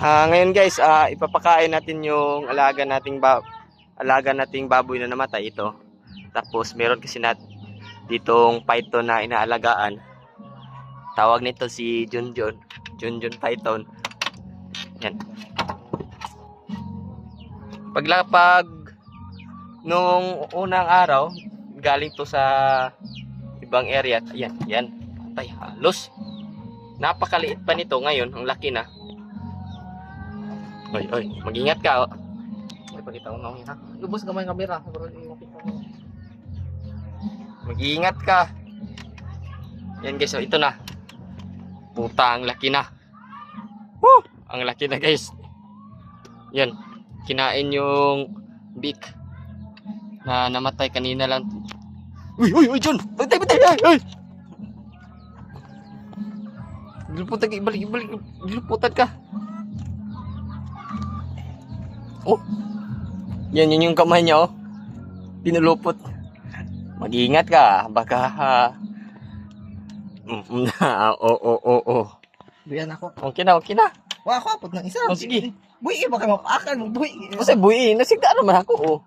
Ngayon guys, ipapakain natin yung alaga nating baboy na namatay ito. Tapos meron kasi ditong python na inaalagaan. Tawag nito si Junjun Python. Yan. Paglapag nung unang araw, galing to sa ibang area. Ayan, yan. Patay halos. Napakaliit pa nito ngayon, ang laki na. Oy, mag-ingat ka. Oh. Ay, pakita ko na ha. Lubos ka may kamera. Mag-iingat ka. Yan guys, oh, ito na. Puta, ang laki na. Woo! Ang laki na guys. Yan. Kinain yung beak na namatay kanina lang. Uy, John! Patay! Ay! Diluputan ka, ibalik. Diluputan ka. Oh. Yan yung kamay niya, oh. Pinulupot. Mag-iingat ka, baka oh. Buyan ako. Okay na. Wa ako apot ng isa. Oh, sige. Buy, baka mapakan mo buy. Kasi buhi, nasigda naman ako, oh.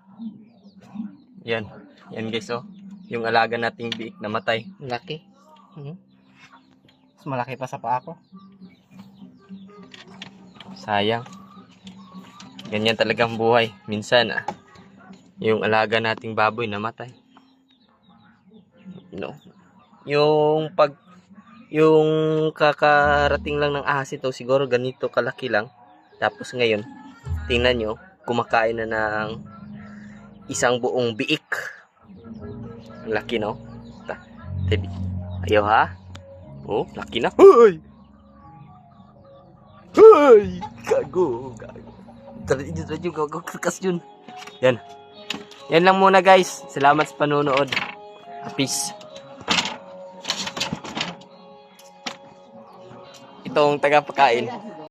Yan guys, oh. Yung alaga nating biik namatay. Laki. Mas malaki pa sa paa ko. Sayang. Ganyan talagang buhay. Minsan, yung alaga nating baboy namatay. No. Yung kakarating lang ng ahas ito, siguro ganito kalaki lang. Tapos ngayon, tingnan nyo, kumakain na ng isang buong biik. Ang laki, no? Ayaw, ha? Oh, laki na. Hoy! Gago. Gago, kakas yun. Yan lang muna guys. Salamat sa panonood. Peace. Itong tagapakain.